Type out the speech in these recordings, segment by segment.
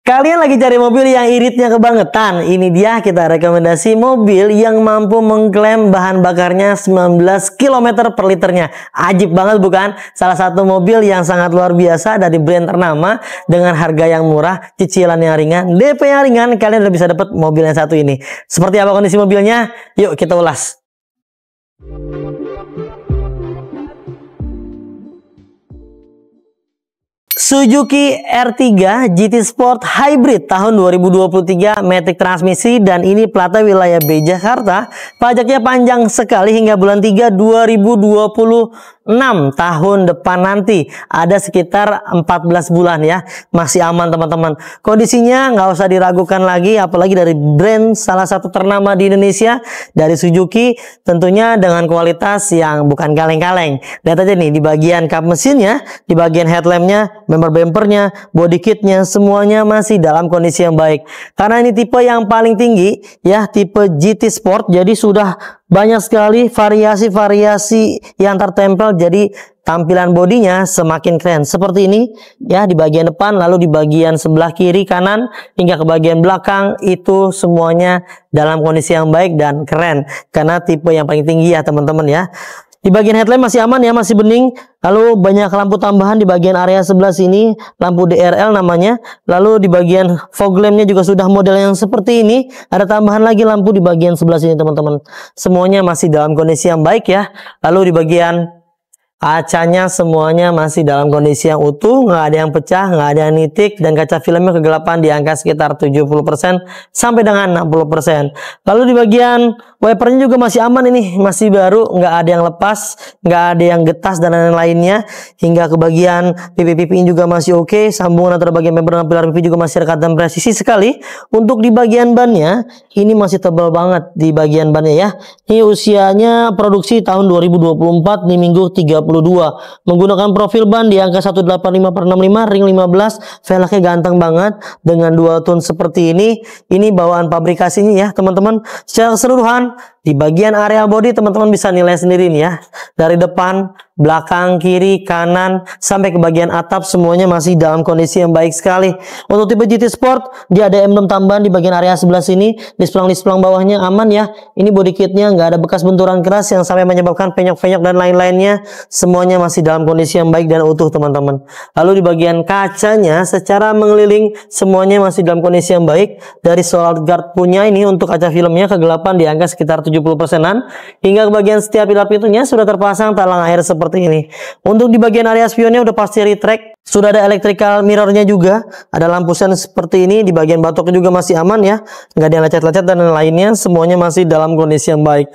Kalian lagi cari mobil yang iritnya kebangetan? Ini dia, kita rekomendasi mobil yang mampu mengklaim bahan bakarnya 19 km per liternya. Ajib banget bukan? Salah satu mobil yang sangat luar biasa dari brand ternama dengan harga yang murah, cicilan yang ringan, DP yang ringan. Kalian udah bisa dapat mobil yang satu ini. Seperti apa kondisi mobilnya? Yuk kita ulas. Suzuki R3 GT Sport Hybrid tahun 2023, matic transmisi, dan ini platnya wilayah B Jakarta. Pajaknya panjang sekali hingga bulan 3 2026 tahun depan nanti. Ada sekitar 14 bulan ya. Masih aman teman-teman. Kondisinya nggak usah diragukan lagi, apalagi dari brand salah satu ternama di Indonesia, dari Suzuki, tentunya dengan kualitas yang bukan kaleng-kaleng. Lihat aja nih di bagian kap mesinnya, di bagian headlampnya, bumpernya, body kitnya, semuanya masih dalam kondisi yang baik. Karena ini tipe yang paling tinggi ya, tipe GT Sport, jadi sudah banyak sekali variasi-variasi yang tertempel, jadi tampilan bodinya semakin keren. Seperti ini ya, di bagian depan, lalu di bagian sebelah kiri, kanan, hingga ke bagian belakang, itu semuanya dalam kondisi yang baik dan keren. Karena tipe yang paling tinggi ya teman-teman ya. Di bagian headlamp masih aman ya, masih bening. Lalu banyak lampu tambahan di bagian area sebelah sini, lampu DRL namanya. Lalu di bagian fog lampnya juga sudah model yang seperti ini. Ada tambahan lagi lampu di bagian sebelah sini teman-teman. Semuanya masih dalam kondisi yang baik ya. Lalu di bagian kacanya semuanya masih dalam kondisi yang utuh, nggak ada yang pecah, nggak ada yang nitik, dan kaca filmnya kegelapan di angka sekitar 70% sampai dengan 60%. Lalu di bagian wipernya juga masih aman, ini masih baru, nggak ada yang lepas, nggak ada yang getas dan lain-lainnya. Hingga ke bagian pipi-pipi juga masih oke, sambungan antara bagian bumper dan pilar pipi juga masih rekat dan presisi sekali. Untuk di bagian bannya, ini masih tebal banget di bagian bannya ya. Ini usianya produksi tahun 2024 di minggu 32, menggunakan profil ban di angka 185/65, ring 15, velgnya ganteng banget dengan dual tone seperti ini. Ini bawaan pabrikasinya ya teman-teman. Secara keseluruhan di bagian area body teman-teman bisa nilai sendiri nih ya, dari depan, belakang, kiri, kanan, sampai ke bagian atap, semuanya masih dalam kondisi yang baik sekali. Untuk tipe GT Sport, dia ada emblem tambahan di bagian area sebelah sini. Displang bawahnya aman ya. Ini body kitnya nggak ada bekas benturan keras yang sampai menyebabkan penyok-penyok dan lain-lainnya. Semuanya masih dalam kondisi yang baik dan utuh teman-teman. Lalu di bagian kacanya secara mengeliling semuanya masih dalam kondisi yang baik. Dari Solar Guard punya ini untuk kaca filmnya kegelapan di angka sekitar 70%-an. Hingga ke bagian setiap pilar pintunya sudah terpasang talang air seperti ini. Untuk di bagian area spionnya udah pasti retract. Sudah ada electrical mirrornya juga. Ada lampu sen seperti ini. Di bagian batoknya juga masih aman ya. Nggak ada yang lecet-lecet dan lainnya. Semuanya masih dalam kondisi yang baik.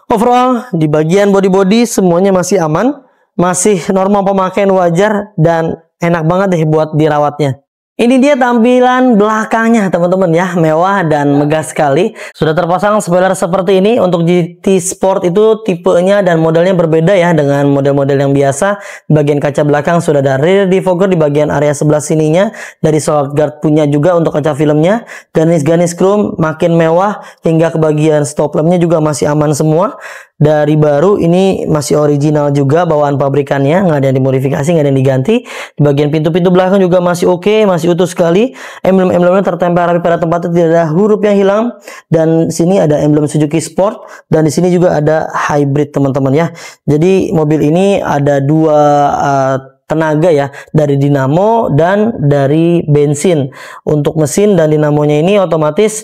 Overall di bagian body semuanya masih aman. Masih normal pemakaian wajar dan enak banget deh buat dirawatnya. Ini dia tampilan belakangnya teman-teman ya, mewah dan megah sekali. Sudah terpasang spoiler seperti ini. Untuk GT Sport itu tipenya dan modelnya berbeda ya dengan model-model yang biasa. Bagian kaca belakang sudah ada rear defogger di bagian area sebelah sininya. Dari Solar Guard punya juga untuk kaca filmnya. Ganis-ganis chrome makin mewah, hingga ke bagian stop lampnya juga masih aman semua. Dari baru ini masih original juga bawaan pabrikannya, nggak ada yang dimodifikasi, nggak ada yang diganti. Di bagian pintu-pintu belakang juga masih oke, masih utuh sekali. Emblem-emblemnya tertempel rapi pada tempatnya, tidak ada huruf yang hilang. Dan sini ada emblem Suzuki Sport, dan di sini juga ada hybrid teman-teman ya. Jadi mobil ini ada dua tenaga ya, dari dinamo dan dari bensin. Untuk mesin dan dinamonya ini otomatis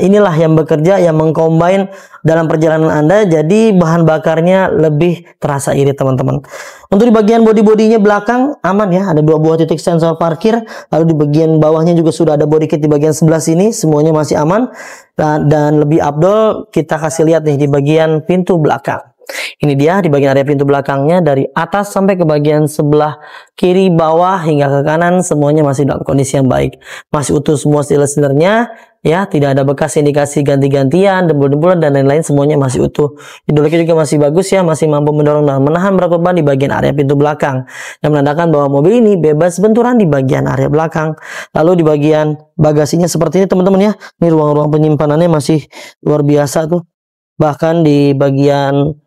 inilah yang bekerja, yang mengcombine dalam perjalanan Anda, jadi bahan bakarnya lebih terasa irit teman-teman. Untuk di bagian body-bodinya belakang aman ya, ada dua buah titik sensor parkir. Lalu di bagian bawahnya juga sudah ada body kit di bagian sebelah sini, semuanya masih aman. Dan lebih abdol kita kasih lihat nih di bagian pintu belakang. Ini dia di bagian area pintu belakangnya, dari atas sampai ke bagian sebelah kiri, bawah, hingga ke kanan, semuanya masih dalam kondisi yang baik. Masih utuh semua cylinder-nya ya, tidak ada bekas indikasi ganti-gantian, dempul-dempulan dan lain-lain, semuanya masih utuh. Hidroliknya juga masih bagus ya, masih mampu mendorong dan menahan berat beban di bagian area pintu belakang, yang menandakan bahwa mobil ini bebas benturan di bagian area belakang. Lalu di bagian bagasinya seperti ini teman-teman ya. Ini ruang-ruang penyimpanannya masih luar biasa tuh. Bahkan di bagian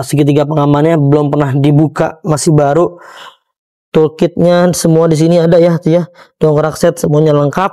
segitiga pengamannya belum pernah dibuka, masih baru. toolkitnya semua di sini ada ya, tuh ya. Dongkrak set semuanya lengkap.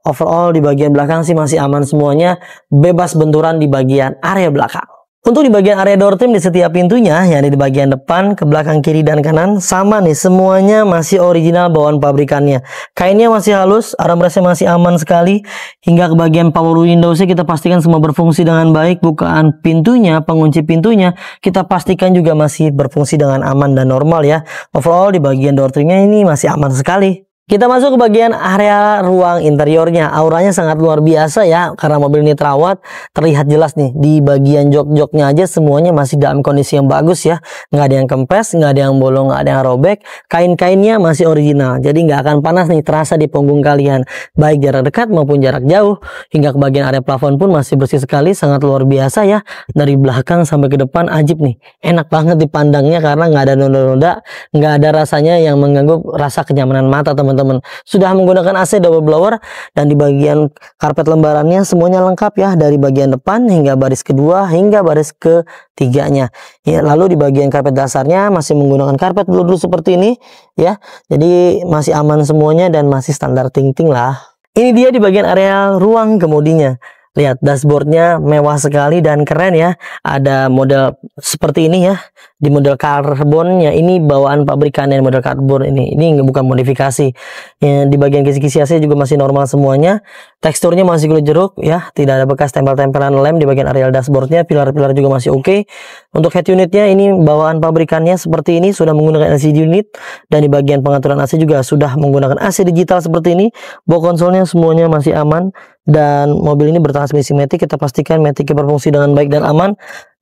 Overall di bagian belakang sih masih aman semuanya, bebas benturan di bagian area belakang. Untuk di bagian area door trim di setiap pintunya, yang ada di bagian depan, ke belakang, kiri, dan kanan, sama nih, semuanya masih original bawaan pabrikannya. Kainnya masih halus, armrestnya masih aman sekali, hingga ke bagian power windowsnya kita pastikan semua berfungsi dengan baik. Bukaan pintunya, pengunci pintunya, kita pastikan juga masih berfungsi dengan aman dan normal ya. Overall di bagian door trimnya ini masih aman sekali. Kita masuk ke bagian area ruang interiornya. Auranya sangat luar biasa ya, karena mobil ini terawat. Terlihat jelas nih, di bagian jok-joknya aja semuanya masih dalam kondisi yang bagus ya. Nggak ada yang kempes, nggak ada yang bolong, nggak ada yang robek. Kain-kainnya masih original, jadi nggak akan panas nih terasa di punggung kalian. Baik jarak dekat maupun jarak jauh. Hingga ke bagian area plafon pun masih bersih sekali, sangat luar biasa ya. Dari belakang sampai ke depan ajib nih. Enak banget dipandangnya karena nggak ada noda-noda, nggak ada rasanya yang mengganggu rasa kenyamanan mata teman-teman. Sudah menggunakan AC double blower, dan di bagian karpet lembarannya semuanya lengkap ya, dari bagian depan hingga baris kedua hingga baris ketiganya ya. Lalu di bagian karpet dasarnya masih menggunakan karpet bluedroo seperti ini ya, jadi masih aman semuanya dan masih standar ting-ting lah. Ini dia di bagian area ruang kemudinya. Lihat dashboardnya mewah sekali dan keren ya. Ada model seperti ini ya. Di model karbonnya ini bawaan pabrikannya, model karbon ini bukan modifikasi ya. Di bagian kisi-kisi AC juga masih normal semuanya. Teksturnya masih kulit jeruk ya, tidak ada bekas tempel-tempelan lem di bagian areal dashboardnya. Pilar-pilar juga masih oke. Untuk head unitnya ini bawaan pabrikannya seperti ini, sudah menggunakan LCD unit. Dan di bagian pengaturan AC juga sudah menggunakan AC digital seperti ini. Bawa konsolnya semuanya masih aman, dan mobil ini bertransmisi matic. Kita pastikan maticnya berfungsi dengan baik dan aman.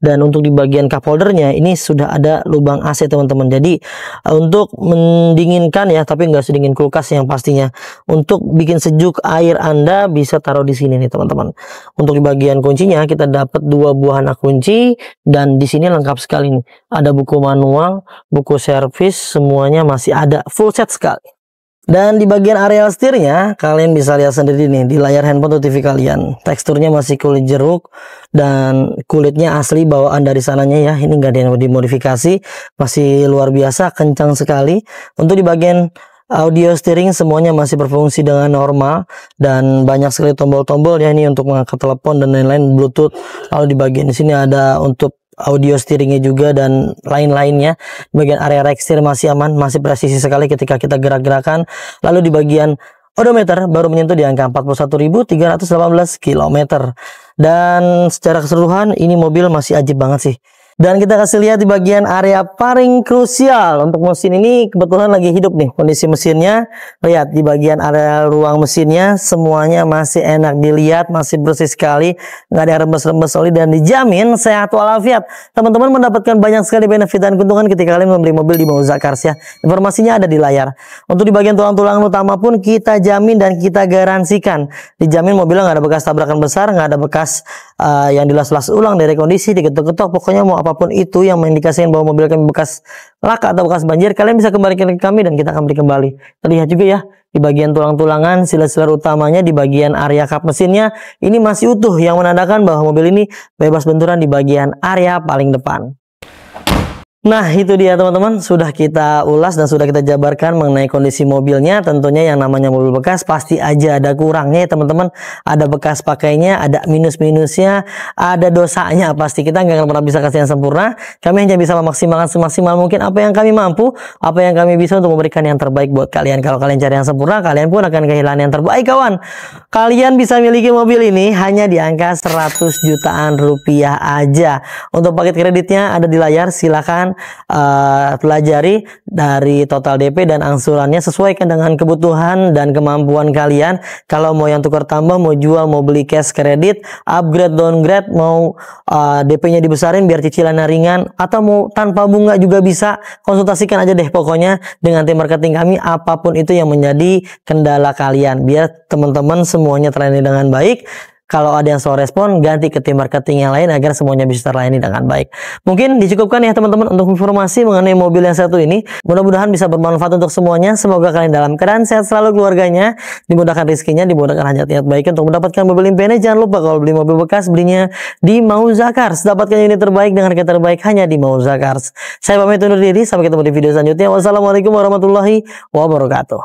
Dan untuk di bagian cup holdernya ini sudah ada lubang AC teman-teman. Jadi untuk mendinginkan ya, tapi nggak sedingin kulkas yang pastinya. Untuk bikin sejuk air Anda bisa taruh di sini nih teman-teman. Untuk di bagian kuncinya kita dapat 2 buah anak kunci, dan di sini lengkap sekali nih. Ada buku manual, buku servis, semuanya masih ada, full set sekali. Dan di bagian area setirnya kalian bisa lihat sendiri nih di layar handphone atau TV kalian. Teksturnya masih kulit jeruk dan kulitnya asli bawaan dari sananya ya. Ini nggak ada yang dimodifikasi, masih luar biasa, kencang sekali. Untuk di bagian audio steering semuanya masih berfungsi dengan normal, dan banyak sekali tombol-tombol ya, ini untuk mengangkat telepon dan lain-lain, Bluetooth. Lalu di bagian sini ada untuk audio steeringnya juga dan lain-lainnya. Bagian area rack steer masih aman, masih presisi sekali ketika kita gerak-gerakan. Lalu di bagian odometer baru menyentuh di angka 41.318 km. Dan secara keseluruhan ini mobil masih ajib banget sih. Dan kita kasih lihat di bagian area paling krusial. Untuk mesin ini kebetulan lagi hidup nih kondisi mesinnya. Lihat di bagian area ruang mesinnya semuanya masih enak dilihat, masih bersih sekali, nggak ada rembes-rembes oli, dan dijamin sehat walafiat. Teman-teman mendapatkan banyak sekali benefit dan keuntungan ketika kalian membeli mobil di Mauza Cars ya. Informasinya ada di layar. Untuk di bagian tulang-tulangan utama pun kita jamin dan kita garansikan. Dijamin mobilnya nggak ada bekas tabrakan besar, nggak ada bekas yang dilas-las ulang dari kondisi, diketok-ketok, pokoknya mau apapun itu yang mengindikasikan bahwa mobil kami bekas laka atau bekas banjir, kalian bisa kembalikan ke kami dan kita akan beri kembali. Terlihat juga ya di bagian tulang-tulangan, sila-sila utamanya di bagian area kap mesinnya ini masih utuh, yang menandakan bahwa mobil ini bebas benturan di bagian area paling depan. Nah itu dia teman-teman, sudah kita ulas dan sudah kita jabarkan mengenai kondisi mobilnya. Tentunya yang namanya mobil bekas pasti aja ada kurangnya ya teman-teman. Ada bekas pakainya, ada minus-minusnya, ada dosanya. Pasti kita nggak akan pernah bisa kasih yang sempurna. Kami hanya bisa memaksimalkan semaksimal mungkin apa yang kami mampu, apa yang kami bisa untuk memberikan yang terbaik buat kalian. Kalau kalian cari yang sempurna, kalian pun akan kehilangan yang terbaik kawan. Kalian bisa miliki mobil ini hanya di angka 100 jutaan rupiah aja. Untuk paket kreditnya ada di layar, silakan pelajari dari total DP dan angsurannya, sesuaikan dengan kebutuhan dan kemampuan kalian. Kalau mau yang tukar tambah, mau jual, mau beli cash kredit, upgrade, downgrade, mau DP-nya dibesarin biar cicilannya ringan, atau mau tanpa bunga juga bisa, konsultasikan aja deh pokoknya dengan tim marketing kami, apapun itu yang menjadi kendala kalian, biar teman-teman semuanya terlayani dengan baik. Kalau ada yang slow respon, ganti ke tim marketing yang lain agar semuanya bisa terlayani dengan baik. Mungkin dicukupkan ya teman-teman untuk informasi mengenai mobil yang satu ini. Mudah-mudahan bisa bermanfaat untuk semuanya. Semoga kalian dalam keadaan sehat selalu, keluarganya dimudahkan rezekinya, dimudahkan hajat-hajat baik. Untuk mendapatkan mobil impiannya, jangan lupa kalau beli mobil bekas belinya di Mauza Cars. Dapatkan unit terbaik dengan harga terbaik hanya di Mauza Cars. Saya pamit undur diri, sampai ketemu di video selanjutnya. Wassalamualaikum warahmatullahi wabarakatuh.